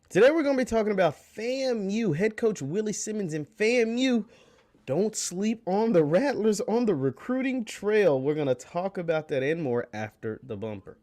Today we're going to be talking about FAMU. Head Coach Willie Simmons and FAMU. Don't sleep on the Rattlers on the recruiting trail. We're going to talk about that and more after the bumper.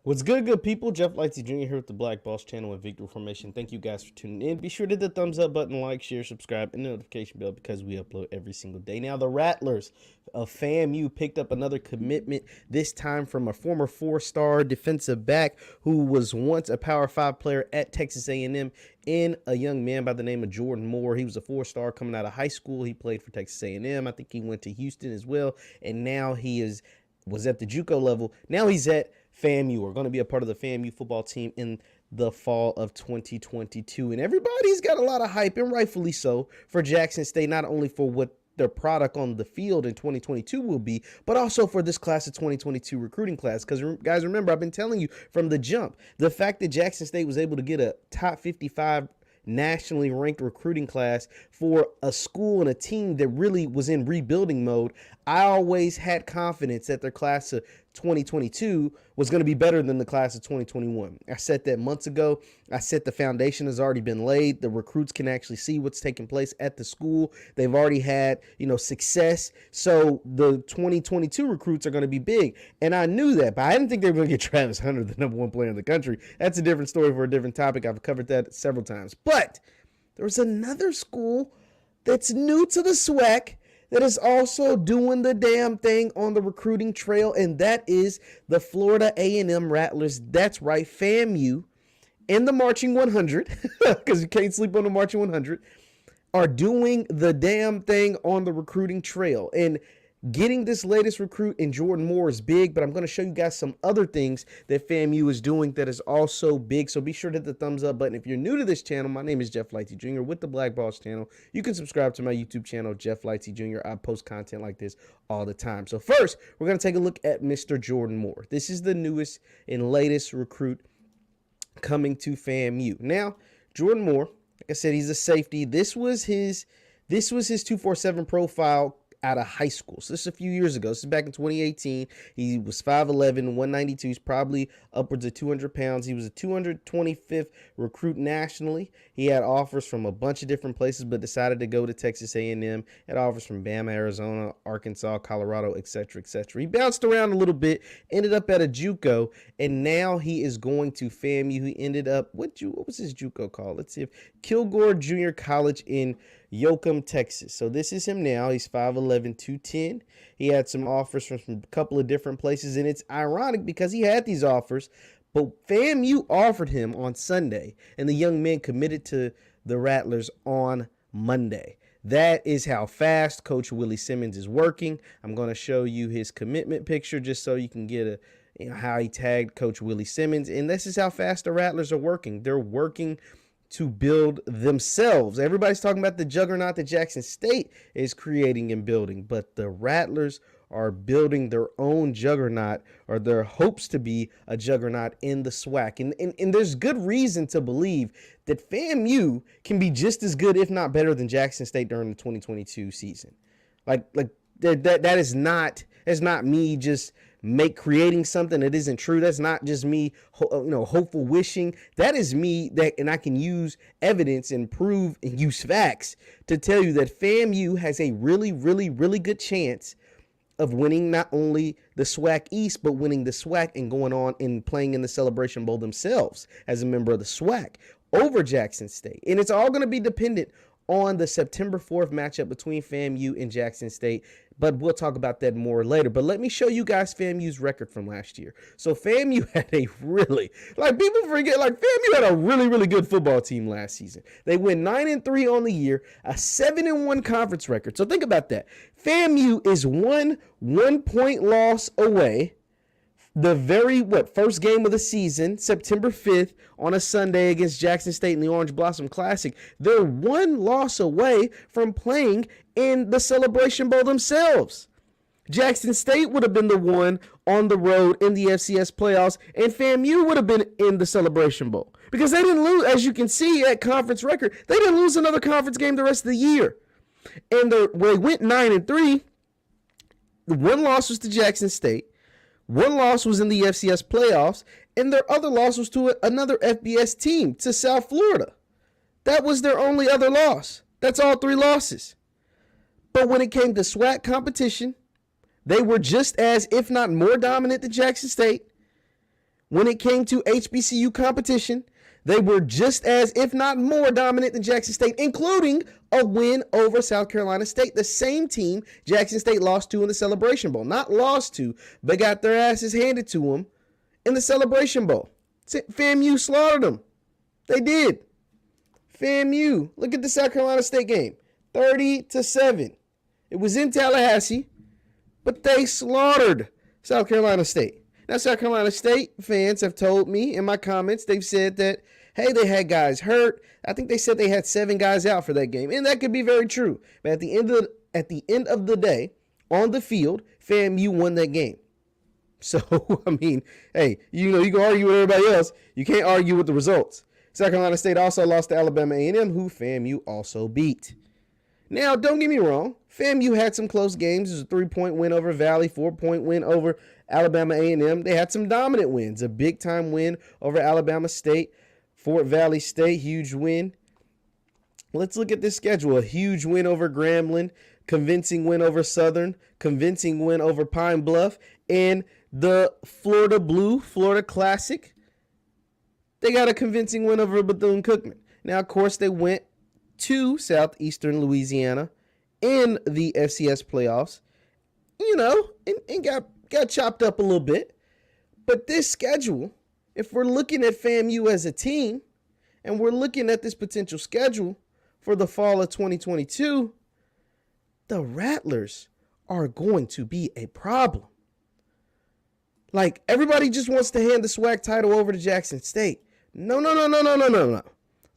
What's good people? Jeff Lightsy Jr. here with the Black Boss channel and Victory Formation. Thank you guys for tuning in. Be sure to hit the thumbs up button, like, share, subscribe, and the notification bell because we upload every single day. Now, the Rattlers of FAMU picked up another commitment, this time from a former four-star defensive back who was once a Power 5 player at Texas A&M, and a young man by the name of Jordan Moore. He was a four-star coming out of high school. He played for Texas A&M. I think he went to Houston as well, and now he was at the JUCO level. Now he's at FAMU, are going to be a part of the FAMU football team in the fall of 2022. And everybody's got a lot of hype, and rightfully so, for Jackson State, not only for what their product on the field in 2022 will be, but also for this class of 2022 recruiting class. Because, guys, remember, I've been telling you from the jump, the fact that Jackson State was able to get a top 55 nationally ranked recruiting class for a school and a team that really was in rebuilding mode, I always had confidence that their class of 2022 was going to be better than the class of 2021. I said that months ago. I said the foundation has already been laid. The recruits can actually see what's taking place at the school. They've already had, success. So the 2022 recruits are going to be big. And I knew that, but I didn't think they were going to get Travis Hunter, the #1 player in the country. That's a different story for a different topic. I've covered that several times. But there was another school that's new to the SWAC that is also doing the damn thing on the recruiting trail, and that is the Florida A&M Rattlers. That's right, FAMU and the Marching 100, because you can't sleep on the Marching 100, are doing the damn thing on the recruiting trail. And getting this latest recruit in Jordan Moore is big, but I'm going to show you guys some other things that FAMU is doing that is also big. So be sure to hit the thumbs up button. If you're new to this channel, my name is Jeff Lightsy Jr. with the Black Boss channel. You can subscribe to my YouTube channel, Jeff Lightsy Jr. I post content like this all the time. So first, we're going to take a look at Mr. Jordan Moore. This is the newest and latest recruit coming to FAMU. Now, Jordan Moore, like I said, he's a safety. This was his 247 profile out of high school. So this is a few years ago. This is back in 2018. He was 5'11", 192. He's probably upwards of 200 pounds. He was a 225th recruit nationally. He had offers from a bunch of different places, but decided to go to Texas A&M. Had offers from Bama, Arizona, Arkansas, Colorado, etc., etc. He bounced around a little bit, ended up at a JUCO, and now he is going to FAMU. He ended up, what was his JUCO called? Let's see, Kilgore Junior College in Yoakum, Texas. So this is him now. He's 5'11", 210. He had some offers from a couple of different places, and it's ironic because he had these offers, but FAMU offered him on Sunday, and the young man committed to the Rattlers on Monday. That is how fast Coach Willie Simmons is working. I'm going to show you his commitment picture just so you can get how he tagged Coach Willie Simmons, and this is how fast the Rattlers are working. They're working to build themselves. Everybody's talking about the juggernaut that Jackson State is creating and building, but the Rattlers are building their own juggernaut, or their hopes to be a juggernaut in the SWAC. And there's good reason to believe that FAMU can be just as good, if not better, than Jackson State during the 2022 season. That is not me just creating something that isn't true. That's not just me, hopeful wishing. That is me, and I can use evidence and prove and use facts to tell you that FAMU has a really, really, really good chance of winning not only the SWAC East, but winning the SWAC and going on and playing in the Celebration Bowl themselves as a member of the SWAC over Jackson State. And it's all going to be dependent on the September 4th matchup between FAMU and Jackson State, but we'll talk about that more later. But let me show you guys FAMU's record from last year. So FAMU had a really, people forget, FAMU had a really, really good football team last season. They went 9-3 on the year, a 7-1 conference record. So think about that. FAMU is one 1-point loss away. The very, first game of the season, September 5th, on a Sunday against Jackson State in the Orange Blossom Classic. They're one loss away from playing in the Celebration Bowl themselves. Jackson State would have been the one on the road in the FCS playoffs, and FAMU would have been in the Celebration Bowl. Because they didn't lose, as you can see at conference record, they didn't lose another conference game the rest of the year. And they went 9-3. The one loss was to Jackson State. One loss was in the FCS playoffs, and their other loss was to another FBS team, to South Florida. That was their only other loss. That's all 3 losses. But when it came to SWAC competition, they were just as, if not more dominant than Jackson State. When it came to HBCU competition, they were just as, if not more dominant than Jackson State, including a win over South Carolina State, the same team Jackson State lost to in the Celebration Bowl. Not lost to, but got their asses handed to them in the Celebration Bowl. FAMU slaughtered them. They did. FAMU, look at the South Carolina State game, 30-7. It was in Tallahassee, but they slaughtered South Carolina State. Now, South Carolina State fans have told me in my comments, they've said that, hey, they had guys hurt. I think they said they had 7 guys out for that game, and that could be very true. But at the end of the day, on the field, FAMU won that game. So, I mean, hey, you can argue with everybody else. You can't argue with the results. South Carolina State also lost to Alabama A&M, who FAMU also beat. Now, don't get me wrong. FAMU had some close games. It was a 3-point win over Valley, 4-point win over Alabama A&M. They had some dominant wins. A big-time win over Alabama State. Fort Valley State, huge win. Let's look at this schedule. A huge win over Grambling. Convincing win over Southern. Convincing win over Pine Bluff. And the Florida Blue, Florida Classic. They got a convincing win over Bethune-Cookman. Now, of course, they went to Southeastern Louisiana in the FCS playoffs, and got chopped up a little bit. But this schedule, if we're looking at FAMU as a team, and we're looking at this potential schedule for the fall of 2022, the Rattlers are going to be a problem. Like, everybody just wants to hand the SWAC title over to Jackson State. No.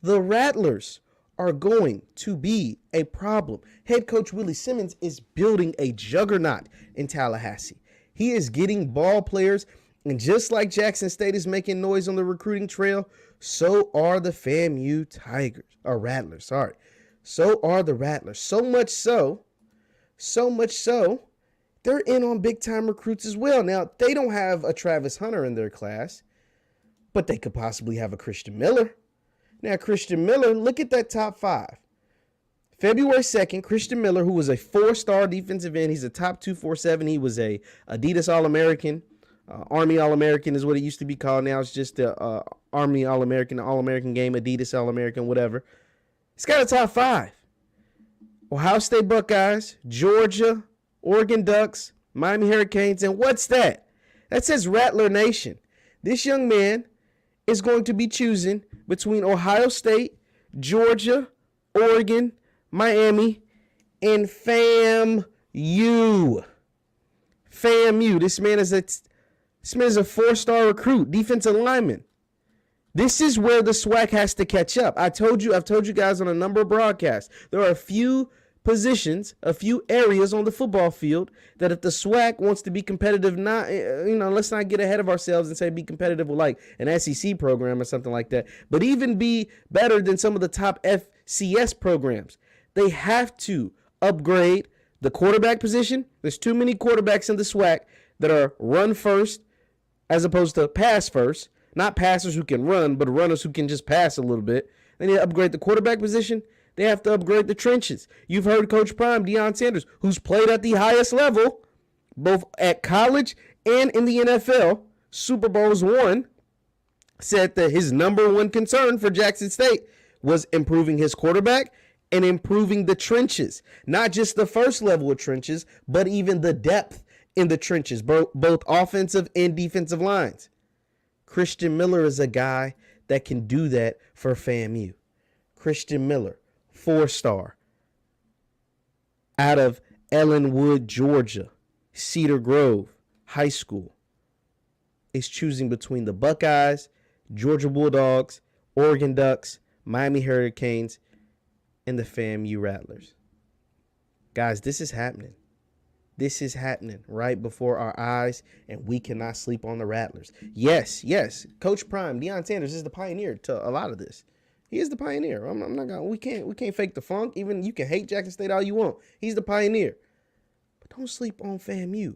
The Rattlers are going to be a problem. Head Coach Willie Simmons is building a juggernaut in Tallahassee. He is getting ball players, and just like Jackson State is making noise on the recruiting trail, so are the FAMU Rattlers. So are the Rattlers. So much so, they're in on big-time recruits as well. Now, they don't have a Travis Hunter in their class, but they could possibly have a Christian Miller. Now, Christian Miller, look at that top 5. February 2nd, Christian Miller, who was a 4-star defensive end. He's a top 247. He was a Adidas All-American. Army All-American is what it used to be called. Now it's just the Army All-American, All-American game, Adidas All-American, whatever. He's got a top 5. Ohio State Buckeyes, Georgia, Oregon Ducks, Miami Hurricanes, and what's that? That says Rattler Nation. This young man is going to be choosing between Ohio State, Georgia, Oregon, Miami, and FAMU. FAMU. This man is a 4-star recruit, defensive lineman. This is where the SWAC has to catch up. I've told you guys on a number of broadcasts, there are a few positions, a few areas on the football field that if the SWAC wants to be competitive, let's not get ahead of ourselves and say be competitive with like an SEC program or something like that, but even be better than some of the top FCS programs. They have to upgrade the quarterback position. There's too many quarterbacks in the SWAC that are run first as opposed to pass first. Not passers who can run, but runners who can just pass a little bit. They need to upgrade the quarterback position. They have to upgrade the trenches. You've heard Coach Prime, Deion Sanders, who's played at the highest level, both at college and in the NFL, Super Bowls won, said that his number one concern for Jackson State was improving his quarterback and improving the trenches. Not just the first level of trenches, but even the depth in the trenches, both offensive and defensive lines. Christian Miller is a guy that can do that for FAMU. Christian Miller, 4-star, out of Ellenwood, Georgia, Cedar Grove High School, is choosing between the Buckeyes, Georgia Bulldogs, Oregon Ducks, Miami Hurricanes, and the FAMU Rattlers. Guys, this is happening. This is happening right before our eyes, and we cannot sleep on the Rattlers. Yes, Coach Prime, Deion Sanders is the pioneer to a lot of this. He is the pioneer. I'm not gonna. We can't fake the funk. Even you can hate Jackson State all you want. He's the pioneer. But don't sleep on FAMU.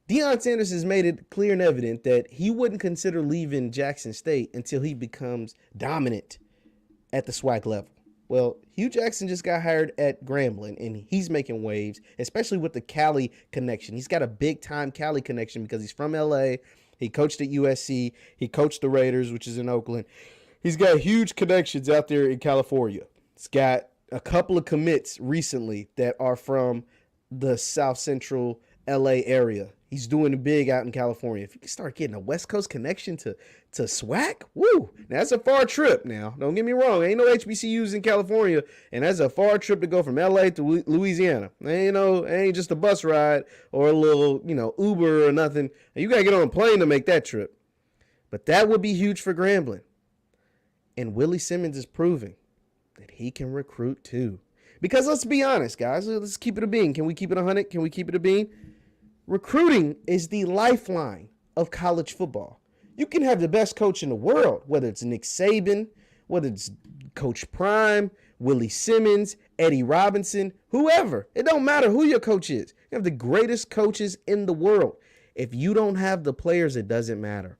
Deion Sanders has made it clear and evident that he wouldn't consider leaving Jackson State until he becomes dominant at the SWAC level. Well, Hugh Jackson just got hired at Grambling, and he's making waves, especially with the Cali connection. He's got a big-time Cali connection because he's from L.A. He coached at USC. He coached the Raiders, which is in Oakland. He's got huge connections out there in California. He's got a couple of commits recently that are from the South Central L.A. area. He's doing it big out in California. If you can start getting a West Coast connection to SWAC, woo! Now, that's a far trip now. Don't get me wrong. Ain't no HBCUs in California, and that's a far trip to go from L.A. to Louisiana. Ain't just a bus ride or a little, Uber or nothing. You got to get on a plane to make that trip. But that would be huge for Grambling. And Willie Simmons is proving that he can recruit too. Because let's be honest, guys. Let's keep it a bean. Can we keep it 100? Can we keep it a bean? Recruiting is the lifeline of college football. You can have the best coach in the world, whether it's Nick Saban, whether it's Coach Prime, Willie Simmons, Eddie Robinson, whoever. It don't matter who your coach is. You have the greatest coaches in the world. If you don't have the players, it doesn't matter.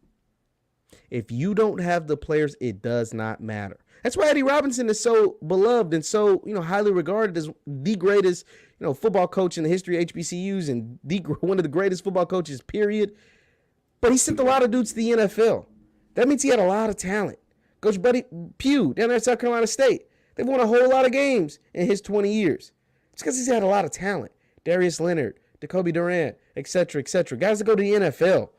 If you don't have the players, it does not matter. That's why Eddie Robinson is so beloved and so, highly regarded as the greatest, football coach in the history of HBCUs and one of the greatest football coaches, period. But he sent a lot of dudes to the NFL. That means he had a lot of talent. Coach Buddy Pugh down there at South Carolina State. They've won a whole lot of games in his 20 years. It's because he's had a lot of talent. Darius Leonard, Jacoby Durant, et cetera, et cetera. Guys that go to the NFL.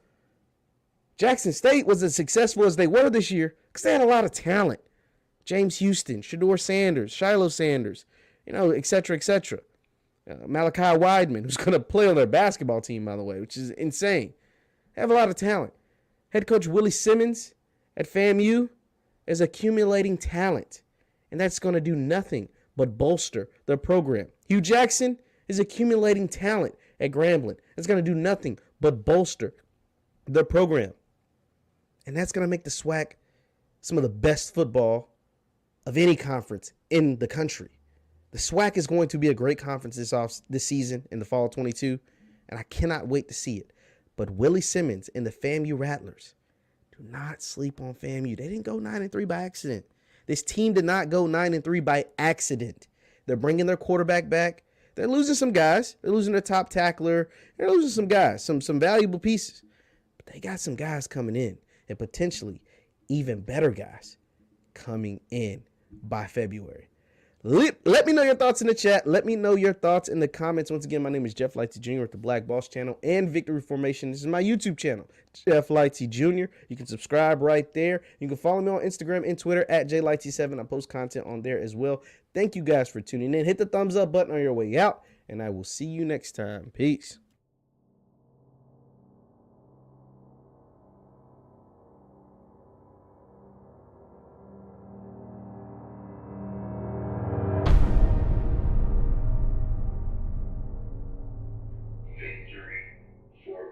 Jackson State was as successful as they were this year because they had a lot of talent. James Houston, Shedeur Sanders, Shiloh Sanders, et cetera, et cetera. Malachi Weidman, who's going to play on their basketball team, by the way, which is insane. They have a lot of talent. Head coach Willie Simmons at FAMU is accumulating talent, and that's going to do nothing but bolster their program. Hugh Jackson is accumulating talent at Grambling. That's going to do nothing but bolster their program. And that's going to make the SWAC some of the best football of any conference in the country. The SWAC is going to be a great conference this season in the fall of 22, and I cannot wait to see it. But Willie Simmons and the FAMU Rattlers, do not sleep on FAMU. They didn't go 9-3 by accident. This team did not go 9-3 by accident. They're bringing their quarterback back. They're losing some guys. They're losing their top tackler. They're losing some guys, some valuable pieces. But they got some guys coming in, and potentially even better guys coming in by February. Let me know your thoughts in the chat. Let me know your thoughts in the comments. Once again, my name is Jeff Lightsy Jr. with the Black Boss channel and Victory Formation. This is my YouTube channel, Jeff Lightsy Jr. You can subscribe right there. You can follow me on Instagram and Twitter at JLightsy7. I post content on there as well. Thank you guys for tuning in. Hit the thumbs up button on your way out, and I will see you next time. Peace.